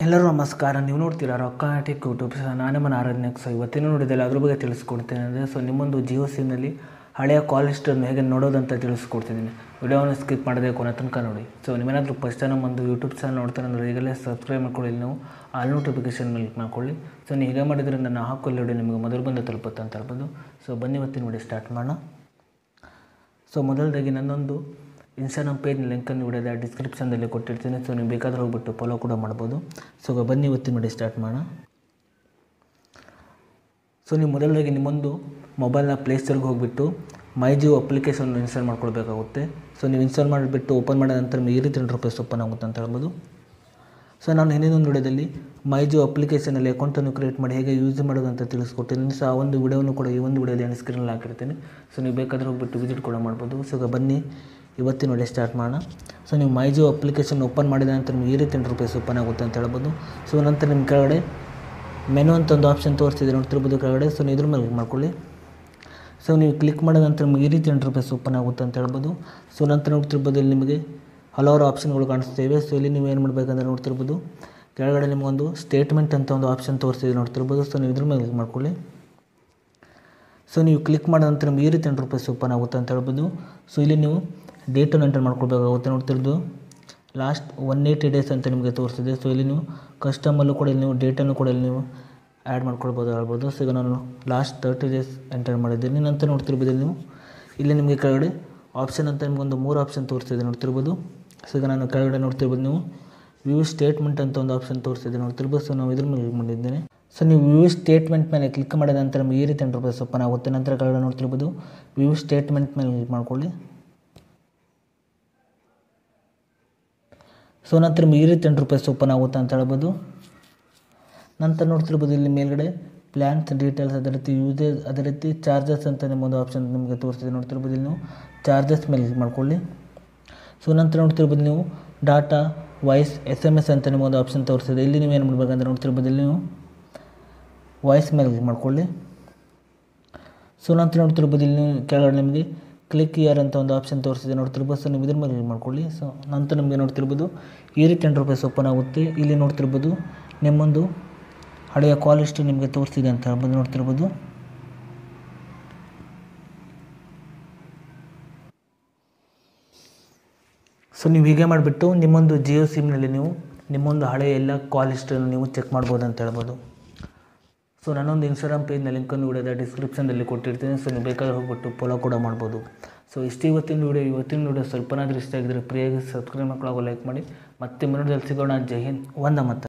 ಎಲ್ಲರೂ ನಮಸ್ಕಾರ. ನೀವು ನೋಡ್ತೀರಾ ರೊಕ್ಕಾಟಿಕ್ ಯೂಟ್ಯೂಬ್ ಚಾನಲ್. ನಾನು ನಿಮ್ಮ ಆರಾಧನೆಗೆ ಇವತ್ತಿನ ನೋಡಿದಲ್ಲಿ ಅದ್ರ ಬಗ್ಗೆ ತಿಳಿಸ್ಕೊಡ್ತೇನೆ ಅಂದರೆ ನಿಮ್ಮೊಂದು ಜಿಯೋ ಸಿಮ್ನಲ್ಲಿ ಹಳೆಯ ಕಾಲ್ ಹಿಸ್ಟ್ರಿಯನ್ನು ಹೇಗೆ ನೋಡೋದಂತ ತಿಳಿಸ್ಕೊಡ್ತಿದ್ದೀನಿ. ವಿಡಿಯೋವನ್ನು ಸ್ಕಿಪ್ ಮಾಡದೆ ಕೊನೆ ತನಕ ನೋಡಿ. ನಿಮ್ಮೇನಾದರೂ ಫಸ್ಟ್ ಟೈಮ್ ಒಂದು ಯೂಟ್ಯೂಬ್ ಚಾನಲ್ ನೋಡ್ತಾರೆ ಅಂದರೆ ಈಗಲೇ ಸಬ್ಸ್ಕ್ರೈಬ್ ಮಾಡ್ಕೊಳ್ಳಿ. ನೀವು ಆಲ್ ನೋಟಿಫಿಕೇಷನ್ ಮೇಲೆ ಕ್ಲಿಕ್ ಮಾಡ್ಕೊಳ್ಳಿ. ನೀವು ಹೀಗೆ ಮಾಡಿದ್ರಿಂದ ನಾನು ಹಾಕೋ ವಿಡಿಯೋ ನಿಮಗೆ ಮೊದಲು ಬಂದು ತಲುಪುತ್ತೆ ಅಂತ ಹೇಳ್ಬೋದು. ಬನ್ನಿ ಇವತ್ತಿನ ವಿಡಿಯೋ ಸ್ಟಾರ್ಟ್ ಮಾಡೋಣ. ಮೊದಲದಾಗಿ ನನ್ನೊಂದು ಇನ್ಸ್ಟಾಗ್ರಾಮ್ ಪೇಜ್ ಲಿಂಕನ್ನು ವಿಡಿಯೋದ ಡಿಸ್ಕ್ರಿಪ್ಷನ್ದಲ್ಲಿ ಕೊಟ್ಟಿರ್ತೀನಿ. ನೀವು ಬೇಕಾದ್ರೆ ಹೋಗ್ಬಿಟ್ಟು ಫಾಲೋ ಕೂಡ ಮಾಡ್ಬೋದು. ಬನ್ನಿ ಇವತ್ತಿನ ವಿಡಿಯೋ ಸ್ಟಾರ್ಟ್ ಮಾಡೋಣ. ನೀವು ಮೊದಲದಾಗಿ ನಿಮ್ಮೊಂದು ಮೊಬೈಲ್ನ ಪ್ಲೇಸ್ಟೋರ್ಗೆ ಹೋಗಿಬಿಟ್ಟು ಮೈ ಜಿಯೋ ಅಪ್ಲಿಕೇಶನ್ ಇನ್ಸ್ಟಾಲ್ ಮಾಡ್ಕೊಳ್ಬೇಕಾಗುತ್ತೆ. ನೀವು ಇನ್ಸ್ಟಾಲ್ ಮಾಡಿಬಿಟ್ಟು ಓಪನ್ ಮಾಡಿದ ನಂತರ ಈ ರೀತಿ ಇಂಟರ್ಫೇಸ್ ಓಪನ್ ಆಗುತ್ತೆ ಅಂತ ಹೇಳ್ಬೋದು. ನಾನು ಹಿಂದಿನೊಂದು ವಿಡಿಯೋದಲ್ಲಿ ಮೈ ಜಿಯೋ ಅಪ್ಲಿಕೇಶನಲ್ಲಿ ಅಕೌಂಟನ್ನು ಕ್ರಿಯೇಟ್ ಮಾಡಿ ಹೇಗೆ ಯೂಸ್ ಮಾಡೋದು ಅಂತ ತಿಳಿಸ್ಕೊಟ್ಟಿದ್ದೀನಿ. ಆ ಒಂದು ವಿಡಿಯೋನು ಕೂಡ ಈ ಒಂದು ವಿಡಿಯೋದಲ್ಲಿ ಸ್ಕ್ರೀನಲ್ಲಿ ಹಾಕಿರ್ತೀನಿ. ನೀವು ಬೇಕಾದ್ರೆ ಹೋಗ್ಬಿಟ್ಟು ವಿಸಿಟ್ ಕೂಡ ಮಾಡ್ಬೋದು. ಬನ್ನಿ ಇವತ್ತಿನ ವಿಡಿಯೋ ಸ್ಟಾರ್ಟ್ ಮಾಡೋಣ. ನೀವು ಮೈ ಜಿಯೋ ಅಪ್ಲಿಕೇಶನ್ ಓಪನ್ ಮಾಡಿದ ನಂತರ ನಿಮ್ಗೆ ಈ ರೀತಿ ಇಂಟರ್ಫೇಸ್ ಓಪನ್ ಆಗುತ್ತೆ ಅಂತ ಹೇಳ್ಬೋದು. ನಂತರ ನಿಮ್ಮ ಕೆಳಗಡೆ ಮೆನು ಅಂತ ಒಂದು ಆಪ್ಷನ್ ತೋರಿಸ್ತಿದೆ ನೋಡ್ತಿರ್ಬೋದು ಕೆಳಗಡೆ. ನೀವು ಇದ್ರ ಮೇಲೆ ಕ್ಲಿಕ್ ಮಾಡ್ಕೊಳ್ಳಿ. ನೀವು ಕ್ಲಿಕ್ ಮಾಡಿದ ನಂತರ ನಿಮಗೆ ಈ ರೀತಿ ಇಂಟರ್ಫೇಸ್ ಓಪನ್ ಆಗುತ್ತೆ ಅಂತ ಹೇಳ್ಬೋದು. ನಂತರ ನೋಡ್ತಿರ್ಬೋದು ಇಲ್ಲಿ ನಿಮಗೆ ಹಲವಾರು ಆಪ್ಷನ್ಗಳು ಕಾಣಿಸ್ತೇವೆ. ಇಲ್ಲಿ ನೀವು ಏನು ಮಾಡಬೇಕಂದ್ರೆ ನೋಡ್ತಿರ್ಬೋದು ಕೆಳಗಡೆ ನಿಮಗೊಂದು ಸ್ಟೇಟ್ಮೆಂಟ್ ಅಂತ ಒಂದು ಆಪ್ಷನ್ ತೋರಿಸ್ತಿದೆ ನೋಡ್ತಿರ್ಬೋದು. ನೀವು ಇದ್ರ ಮೇಲೆ ಕ್ಲಿಕ್ ಮಾಡ್ಕೊಳ್ಳಿ. ನೀವು ಕ್ಲಿಕ್ ಮಾಡಿದ ನಂತರ ನಿಮ್ಗೆ ಈ ರೀತಿ ಇಂಟರ್ಫೇಸ್ ಓಪನ್ ಆಗುತ್ತೆ ಅಂತ ಹೇಳ್ಬೋದು. ಇಲ್ಲಿ ನೀವು ಡೇಟನ್ನು ಎಂಟರ್ ಮಾಡ್ಕೊಳ್ಬೇಕಾಗುತ್ತೆ ನೋಡ್ತಿರೋದು. ಲಾಸ್ಟ್ 180 ಡೇಸ್ ಅಂತ ನಿಮಗೆ ತೋರಿಸಿದೆ. ಇಲ್ಲಿ ನೀವು ಕಸ್ಟಮಲ್ಲೂ ಕೂಡ ಇಲ್ಲಿ ನೀವು ಡೇಟನ್ನು ಕೂಡ ಇಲ್ಲಿ ನೀವು ಆ್ಯಡ್ ಮಾಡ್ಕೊಳ್ಬೋದು ಹೇಳ್ಬೋದು. ಈಗ ನಾನು ಲಾಸ್ಟ್ 30 ಡೇಸ್ ಎಂಟರ್ ಮಾಡಿದ್ದೀನಿ. ನಂತರ ನೋಡ್ತಿರ್ಬೋದು ನೀವು ಇಲ್ಲಿ ನಿಮಗೆ ಕೆಳಗಡೆ ಆಪ್ಷನ್ ಅಂತ ನಿಮಗೊಂದು 3 ಆಪ್ಷನ್ ತೋರಿಸ್ತಿದೆ ನೋಡ್ತಿರ್ಬೋದು. ಈಗ ನಾನು ಕೆಳಗಡೆ ನೋಡ್ತಿರ್ಬೋದು ನೀವು ವ್ಯೂ ಸ್ಟೇಟ್ಮೆಂಟ್ ಅಂತ ಒಂದು ಆಪ್ಷನ್ ತೋರಿಸ್ತಿದೆ ನೋಡ್ತಿರ್ಬೋದು. ನಾವು ಇದ್ರ ಮೇಲೆ ಕ್ಲಿಕ್ ಮಾಡಿದ್ದೇನೆ. ನೀವು ವ್ಯೂ ಸ್ಟೇಟ್ಮೆಂಟ್ ಮೇಲೆ ಕ್ಲಿಕ್ ಮಾಡಿದ ನಂತರ ನಿಮಗೆ ಈ ರೀತಿ ಇಂಟರ್ಫೇಸ್ ಓಪನ್ ಆಗುತ್ತೆ. ನಂತರ ಕೆಳಗಡೆ ನೋಡ್ತಿರ್ಬೋದು ವ್ಯೂ ಸ್ಟೇಟ್ಮೆಂಟ್ ಮೇಲೆ ಕ್ಲಿಕ್ ಮಾಡ್ಕೊಳ್ಳಿ. ನಂತರ ನಿಮಗೆ ಈ ರೀತಿ ಇಂಟರ್ಫೇಸ್ ಓಪನ್ ಆಗುತ್ತೆ ಅಂತ ಹೇಳ್ಬೋದು. ನಂತರ ನೋಡ್ತಿರ್ಬೋದು ಇಲ್ಲಿ ಮೇಲ್ಗಡೆ ಪ್ಲ್ಯಾನ್ಸ್ ಡೀಟೇಲ್ಸ್, ಅದೇ ರೀತಿ ಯೂಸೇಜ್, ಅದೇ ರೀತಿ ಚಾರ್ಜಸ್ ಅಂತ ನಿಮ್ಮೊಂದು ಆಪ್ಷನ್ ನಿಮಗೆ ತೋರಿಸ್ತಿದೆ ನೋಡ್ತಿರ್ಬೋದು. ಇಲ್ಲಿ ನೀವು ಚಾರ್ಜಸ್ ಮೇಲೆ ಕ್ಲಿಕ್ ಮಾಡ್ಕೊಳ್ಳಿ. ನಂತರ ನೋಡ್ತಿರ್ಬೋದು ನೀವು ಡಾಟಾ, ವಾಯ್ಸ್, SMS ಅಂತ ನಿಮ್ಮೊಂದು ಆಪ್ಷನ್ ತೋರಿಸ್ತಿದೆ. ಇಲ್ಲಿ ನೀವು ಏನು ಮಾಡಬೇಕಂದ್ರೆ ನೋಡ್ತಿರ್ಬೋದು ಇಲ್ಲಿ ನೀವು ವಾಯ್ಸ್ ಮೇಲೆ ಕ್ಲಿಕ್ ಮಾಡ್ಕೊಳ್ಳಿ. ನಂತರ ನೋಡ್ತಿರ್ಬೋದು ಇಲ್ಲಿ ನೀವು ಕೆಳಗಡೆ ನಿಮಗೆ ಕ್ಲಿಕ್ ಇಯರ್ ಅಂತ ಒಂದು ಆಪ್ಷನ್ ತೋರಿಸಿದೆ ನೋಡ್ತಿರ್ಬೋದು. ನೀವು ಇದ್ರ ಮೇಲೆ ಕ್ಲಿಕ್ ಮಾಡ್ಕೊಳ್ಳಿ. ನಂತರ ನಿಮಗೆ ನೋಡ್ತಿರ್ಬೋದು ಈ ರೀತಿ ಇಂಟರ್ಫೇಸ್ ಓಪನ್ ಆಗುತ್ತೆ. ಇಲ್ಲಿ ನೋಡ್ತಿರ್ಬೋದು ನಿಮ್ಮೊಂದು ಹಳೆಯ ಕಾಲ್ ಹಿಸ್ಟ್ರಿ ನಿಮಗೆ ತೋರಿಸ್ತಿದೆ ಅಂತ ಹೇಳ್ಬೋದು ನೋಡ್ತಿರ್ಬೋದು. ನೀವು ಹೀಗೆ ಮಾಡಿಬಿಟ್ಟು ನಿಮ್ಮೊಂದು ಜಿಯೋ ಸಿಮ್ನಲ್ಲಿ ನೀವು ನಿಮ್ಮೊಂದು ಹಳೆಯ ಎಲ್ಲ ಕಾಲ್ ಹಿಸ್ಟ್ರಿಯನ್ನು ನೀವು ಚೆಕ್ ಮಾಡ್ಬೋದು ಅಂತ ಹೇಳ್ಬೋದು. ನನ್ನೊಂದು ಇನ್ಸ್ಟಾಗ್ರಾಮ್ ಪೇಜ್ನ ಲಿಂಕನ್ನು ವಿಡಿಯೋದ ಡಿಸ್ಕ್ರಿಪ್ಷನ್ದಲ್ಲಿ ಕೊಟ್ಟಿರ್ತೀನಿ. ನೀವು ಬೇಕಾದ್ರೆ ಹೋಗ್ಬಿಟ್ಟು ಫಾಲೋ ಕೂಡ ಮಾಡ್ಬೋದು. ಇಷ್ಟು ಇವತ್ತಿನ ವಿಡಿಯೋ ಸ್ವಲ್ಪನಾದರೂ ಇಷ್ಟ ಆಗಿದ್ರೆ ಪ್ರಿಯಾಗಿ ಸಬ್ಸ್ಕ್ರೈಬ್ ಮಾಡ್ಕೊಳ್ಳೋ ಲೈಕ್ ಮಾಡಿ. ಮತ್ತೆ ಮುಂದಿನ ಸಿಗೋಣ. ಜೈ ಹಿಂದ್, ವಂದೇ ಮಾತರಂ.